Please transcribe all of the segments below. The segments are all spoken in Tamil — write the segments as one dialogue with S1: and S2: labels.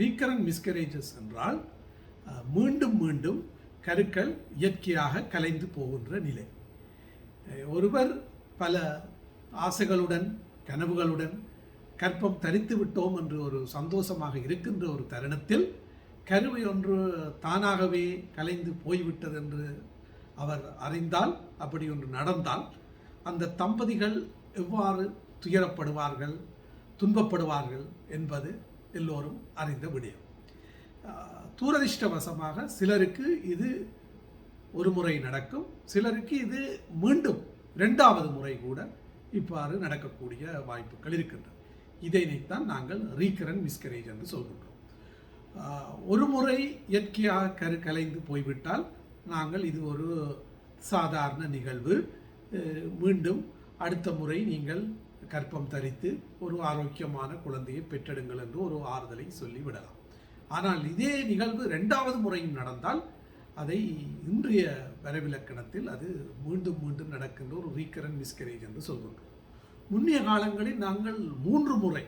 S1: ரீகரண்ட் மிஸ்கரேஜஸ் என்றால் மீண்டும் மீண்டும் கருக்கள் இயற்கையாக கலைந்து போகின்ற நிலை. ஒருவர் பல ஆசைகளுடன் கனவுகளுடன் கற்பம் தரித்து விட்டோம் என்று ஒரு சந்தோஷமாக இருக்கின்ற ஒரு தருணத்தில் கருவை ஒன்று தானாகவே கலைந்து போய்விட்டது என்று அவர் அறிந்தால், அப்படி ஒன்று நடந்தால், அந்த தம்பதிகள் எவ்வாறு துயரப்படுவார்கள், துன்பப்படுவார்கள் என்பது எல்லோரும் அறிந்த விடயம். துரதிர்ஷ்டவசமாக சிலருக்கு இது ஒரு முறை நடக்கும், சிலருக்கு இது மீண்டும் 2வது முறை கூட இவ்வாறு நடக்கக்கூடிய வாய்ப்புகள் இருக்கின்றன. இதனைத்தான் நாங்கள் ரீகரண்ட் மிஸ்கரேஜ் என்று சொல்கின்றோம். ஒரு முறை இயற்கையாக கரு கலைந்து போய்விட்டால் நாங்கள் இது ஒரு சாதாரண நிகழ்வு, மீண்டும் அடுத்த முறை நீங்கள் கற்பம் தரித்து ஒரு ஆரோக்கியமான குழந்தையை பெற்றெடுங்கள் என்று ஒரு ஆறுதலை சொல்லிவிடலாம். ஆனால் இதே நிகழ்வு 2வது முறையும் நடந்தால் அதை இன்றைய வரைவிலக்கணத்தில் அது மீண்டும் மீண்டும் நடக்கின்ற ஒரு ரீகரண்ட் மிஸ்கரேஜ் என்று சொல்கின்றோம். முன்னைய காலங்களில் நாங்கள் 3 முறை,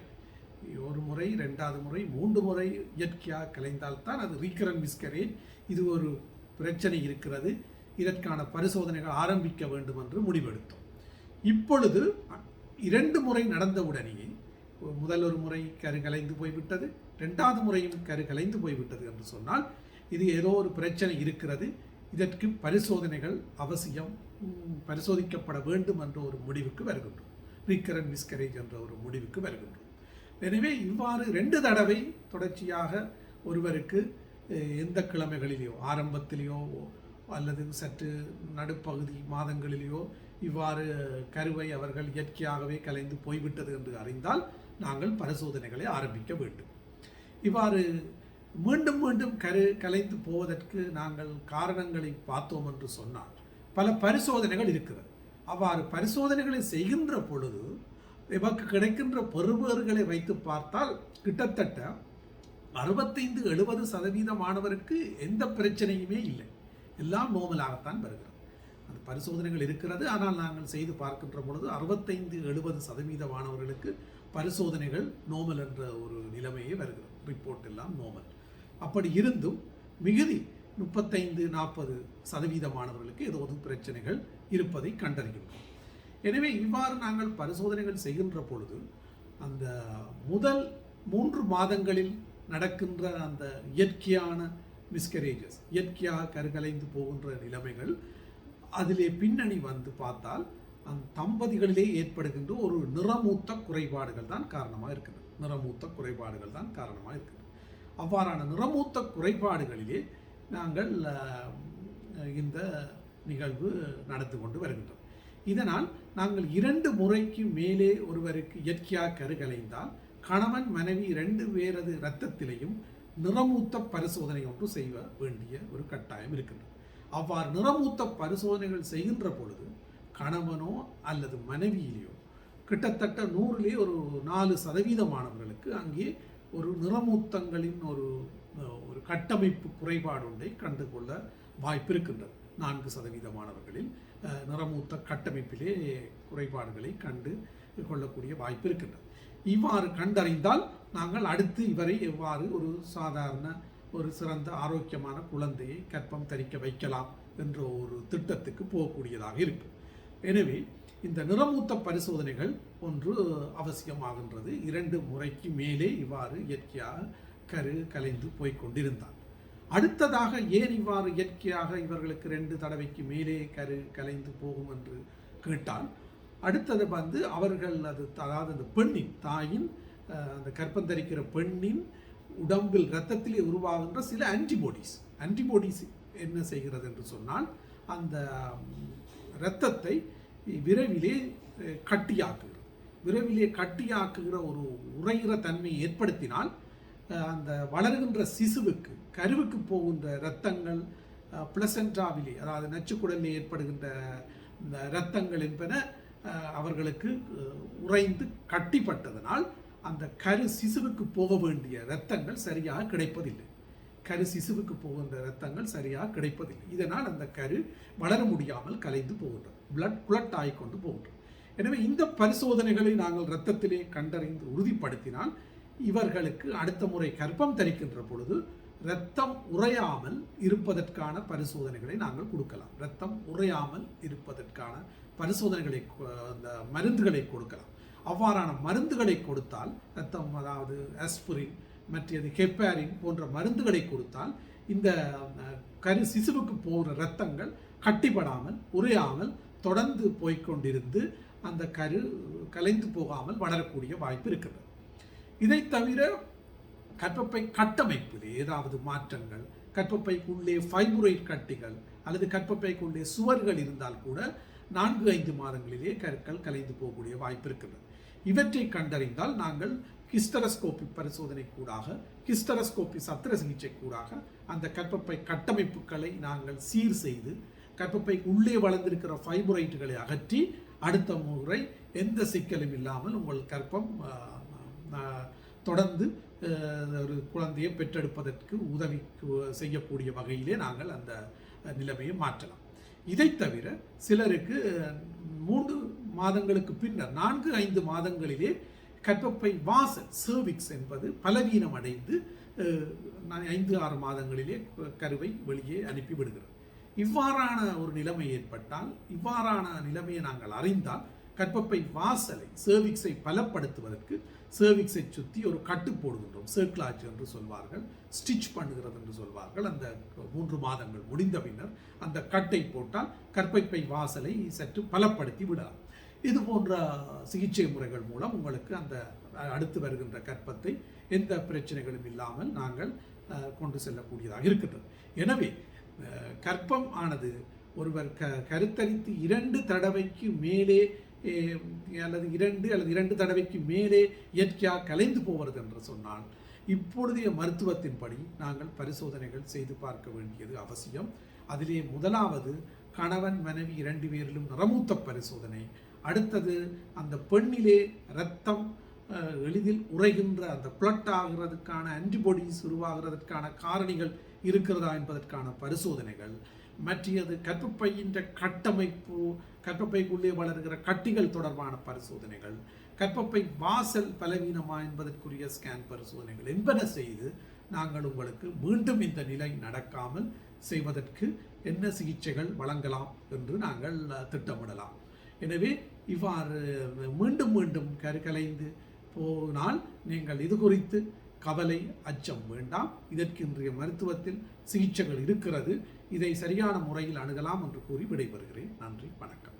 S1: ஒரு முறை, 2வது முறை, 3 முறை இயற்கையாக கலைந்தால்தான் அது ரீகரண்ட் மிஸ்கரேஜ், இது ஒரு பிரச்சனை இருக்கிறது, இதற்கான பரிசோதனைகள் ஆரம்பிக்க வேண்டும் என்று முடிவெடுத்தோம். இப்பொழுது 2 முறை நடந்தவுடனேயே, முதல் ஒரு முறை கரு கலைந்து போய்விட்டது, 2வது முறையும் கரு கலைந்து போய்விட்டது என்று சொன்னால் இது ஏதோ ஒரு பிரச்சனை இருக்கிறது, இதற்கு பரிசோதனைகள் அவசியம், பரிசோதிக்கப்பட வேண்டும் என்ற ஒரு முடிவுக்கு வருகின்றோம். ரீகரண்ட் மிஸ்கரேஜ் என்ற ஒரு முடிவுக்கு வருகின்றோம். எனவே இவ்வாறு 2 தடவை தொடர்ச்சியாக ஒருவருக்கு எந்த கிழமைகளிலேயோ, ஆரம்பத்திலேயோ அல்லது சற்று நடுப்பகுதி மாதங்களிலேயோ இவ்வாறு கருவை அவர்கள் இயற்கையாகவே கலைந்து போய்விட்டது என்று அறிந்தால் நாங்கள் பரிசோதனைகளை ஆரம்பிக்க வேண்டும். இவ்வாறு மீண்டும் மீண்டும் கலைந்து போவதற்கு நாங்கள் காரணங்களை பார்த்தோம் என்று சொன்னால் பல பரிசோதனைகள் இருக்கிறது. அவ்வாறு பரிசோதனைகளை செய்கின்ற பொழுது நமக்கு கிடைக்கின்ற பெறுபேறுகளை வைத்து பார்த்தால் கிட்டத்தட்ட 65-70% மாணவருக்கு எந்த பிரச்சனையுமே இல்லை, எல்லாம் நோமலாகத்தான் வருகிறது. அந்த பரிசோதனைகள் இருக்கிறது, ஆனால் நாங்கள் செய்து பார்க்கின்ற பொழுது 65-70% மாணவர்களுக்கு பரிசோதனைகள் நோமல் என்ற ஒரு நிலைமையே வருகிறது, ரிப்போர்ட் எல்லாம் நோமல். அப்படி இருந்தும் மிகுதி 35-40% மாணவர்களுக்கு ஏதோ பிரச்சனைகள் இருப்பதை கண்டறிகின்றோம். எனவே இவ்வாறு நாங்கள் பரிசோதனைகள் செய்கின்ற பொழுது அந்த முதல் 3 மாதங்களில் நடக்கின்ற அந்த இயற்கையான மிஸ்கரேஜஸ், இயற்கையாக கருகலைந்து போகின்ற நிலைமைகள், அதிலே பின்னணி வந்து பார்த்தால் அந்த தம்பதிகளிலே ஏற்படுகின்ற ஒரு நிறமூத்த குறைபாடுகள் தான் காரணமாக இருக்கிறது. நிறமூத்த குறைபாடுகள் தான் காரணமாக இருக்கிறது. அவ்வாறான நிறமூத்த குறைபாடுகளிலே நாங்கள் இந்த நிகழ்வு நடந்து கொண்டு வருகின்றோம். இதனால் நாங்கள் 2 முறைக்கு மேலே ஒருவருக்கு இயற்கையாக கருகலைந்தால் கணவன் மனைவி 2 பேரது இரத்தத்திலையும் நிறமூத்த பரிசோதனை ஒன்று செய்ய வேண்டிய ஒரு கட்டாயம் இருக்கின்றது. அவ்வாறு நிறமூத்த பரிசோதனைகள் செய்கின்ற பொழுது கணவனோ அல்லது மனைவியிலேயோ கிட்டத்தட்ட 100லே ஒரு 4% மாணவர்களுக்கு அங்கே ஒரு நிறமூத்தங்களின் ஒரு கட்டமைப்பு குறைபாடு ஒன்றை கண்டுகொள்ள வாய்ப்பு இருக்கின்றது. 4% மாணவர்களில் நிறமூத்த கட்டமைப்பிலே குறைபாடுகளை கண்டு கொள்ளக்கூடிய வாய்ப்பு இருக்கின்றது. இவ்வாறு கண்டறிந்தால் நாங்கள் அடுத்து இவரை எவ்வாறு ஒரு சாதாரண ஒரு சிறந்த ஆரோக்கியமான குழந்தையை கற்பம் தரிக்க வைக்கலாம் என்ற ஒரு திட்டத்துக்கு போகக்கூடியதாக இருக்கும். எனவே இந்த நிறமூத்த பரிசோதனைகள் ஒன்று அவசியமாகின்றது. 2 முறைக்கு மேலே இவ்வாறு இயற்கையாக கரு கலைந்து போய்கொண்டிருந்தார். அடுத்ததாக ஏன் இவ்வாறு இயற்கையாக இவர்களுக்கு 2 தடவைக்கு மேலே கரு கலைந்து போகும் என்று கேட்டால், அடுத்தது வந்து அவர்கள் அதாவது அந்த பெண்ணின் தாயின் அந்த கற்பந்தரிக்கிற பெண்ணின் உடம்பில் இரத்தத்திலே உருவாகின்ற சில ஆன்டிபாடிஸ் என்ன செய்கிறது என்று சொன்னால் அந்த இரத்தத்தை விரைவிலே கட்டியாக்குகிறது. விரைவிலே கட்டியாக்குகிற ஒரு உறைகிற தன்மையை ஏற்படுத்தினால் அந்த வளர்கின்ற சிசுவுக்கு கருவுக்கு போகின்ற இரத்தங்கள் பிளசென்டாவிலே, அதாவது நச்சுக்குடலில் ஏற்படுகின்ற இந்த இரத்தங்கள் என்பன அவர்களுக்கு உறைந்து கட்டிப்பட்டதனால் அந்த கரு சிசுவுக்கு போக வேண்டிய இரத்தங்கள் சரியாக கிடைப்பதில்லை. கரு சிசுவுக்கு போகின்ற இரத்தங்கள் சரியாக கிடைப்பதில்லை. இதனால் அந்த கரு வளர முடியாமல் கலைந்து போகின்றது, பிளட் குளட் ஆகிக்கொண்டு போகின்றது. எனவே இந்த பரிசோதனைகளை நாங்கள் இரத்தத்திலே கண்டறிந்து உறுதிப்படுத்தினால் இவர்களுக்கு அடுத்த முறை கர்ப்பம் தரிக்கின்ற பொழுது இரத்தம் உறையாமல் இருப்பதற்கான பரிசோதனைகளை நாங்கள் கொடுக்கலாம். இரத்தம் உறையாமல் இருப்பதற்கான பரிசோதனைகளை, அந்த மருந்துகளை கொடுக்கலாம். அவ்வாறான மருந்துகளை கொடுத்தால், இரத்தம் அதாவது ஆஸ்பிரின் மற்றது ஹெப்பாரின் போன்ற மருந்துகளை கொடுத்தால் இந்த சிசுவுக்கு போகிற இரத்தங்கள் கட்டிப்படாமல் உறையாமல் தொடர்ந்து போய்கொண்டிருந்து அந்த கலைந்து போகாமல் வளரக்கூடிய வாய்ப்பு இருக்கிறது. இதை தவிர கர்ப்பப்பை கட்டமைப்பில் ஏதாவது மாற்றங்கள், கர்ப்பப்பைக்குள்ளே ஃபைப்ரோய்ட் கட்டிகள் அல்லது கர்ப்பப்பைக்குள்ளே சுவர்கள் இருந்தால் கூட 4-5 மாதங்களிலே கற்கள் கலைந்து போகக்கூடிய வாய்ப்பு இருக்கிறது. இவற்றை கண்டறிந்தால் நாங்கள் ஹிஸ்டரஸ்கோபி பரிசோதனை கூடாக, ஹிஸ்டரஸ்கோபி சத்திர சிகிச்சை கூடாக அந்த கர்ப்பப்பை கட்டமைப்புகளை நாங்கள் சீர் செய்து கர்ப்பப்பை உள்ளே வளர்ந்திருக்கிற ஃபைப்ரோய்டுகளை அகற்றி அடுத்த முறை எந்த சிக்கலும் இல்லாமல் உங்கள் கர்ப்பம் தொடர்ந்து ஒரு குழந்தையை பெற்றெடுப்பதற்கு உதவி செய்யக்கூடிய வகையிலே நாங்கள் அந்த நிலைமையை மாற்றலாம். இதை தவிர சிலருக்கு 3 மாதங்களுக்கு பின்னர் 4-5 மாதங்களிலே கர்ப்பப்பை வாசல் சர்விக்ஸ் என்பது பலவீனம் அடைந்து 5-6 மாதங்களிலே கருவை வெளியே அனுப்பி விடுகிறது. இவ்வாறான ஒரு நிலைமை ஏற்பட்டால், இவ்வாறான நிலைமையை நாங்கள் அறிந்தால் கர்ப்பப்பை வாசலை சர்விக்ஸை பலப்படுத்துவதற்கு சர்விக்ஸை சுற்றி ஒரு கட்டு போடுகின்றோம். சர்க்லாஜ் என்று சொல்வார்கள், ஸ்டிச் பண்ணுகிறது என்று சொல்வார்கள். அந்த 3 மாதங்கள் முடிந்த பின்னர் அந்த கட்டை போட்டால் கர்ப்பப்பை வாசலை சற்று பலப்படுத்தி விடலாம். இது போன்ற சிகிச்சை முறைகள் மூலம் உங்களுக்கு அந்த அடுத்து வருகின்ற கர்ப்பத்தை எந்த பிரச்சனைகளும் இல்லாமல் நாங்கள் கொண்டு செல்லக்கூடியதாக இருக்கின்றது. எனவே கர்ப்பம் ஆனது ஒருவர் கருத்தரித்து 2 தடவைக்கு மேலே அல்லது 2 தடவைக்கு மேலே இயற்கையாக கலைந்து போவது என்று சொன்னால் இப்பொழுதைய மருத்துவத்தின்படி நாங்கள் பரிசோதனைகள் செய்து பார்க்க வேண்டியது அவசியம். அதிலே முதலாவது கணவன் மனைவி 2 பேரிலும் நிறமூத்த பரிசோதனை. அடுத்தது அந்த பெண்ணிலே இரத்தம் எளிதில் உறைகின்ற அந்த பிளட் ஆகிறதுக்கான ஆன்டிபாடிஸ் உருவாகிறதுக்கான காரணிகள் இருக்கிறதா என்பதற்கான பரிசோதனைகள். மற்றது கர்ப்பப்பையின் கட்டமைப்பு, கர்ப்பப்பைக்குள்ளே வளர்கிற கட்டிகள் தொடர்பான பரிசோதனைகள், கர்ப்பப்பை வாசல் பலவீனமா என்பதற்குரிய ஸ்கேன் பரிசோதனைகள் என்பன செய்து நாங்கள் உங்களுக்கு மீண்டும் இந்த நிலை நடக்காமல் செய்வதற்கு என்ன சிகிச்சைகள் வழங்கலாம் என்று நாங்கள் திட்டமிடலாம். எனவே இவ்வாறு மீண்டும் மீண்டும் கலைந்து போனால் நீங்கள் இது குறித்து கவலை, அச்சம் வேண்டாம். இதற்கு இன்றைய மருத்துவத்தில் சிகிச்சைகள் இருக்கிறது. இதை சரியான முறையில் அணுகலாம் என்று கூறி விடைபெறுகிறேன். நன்றி, வணக்கம்.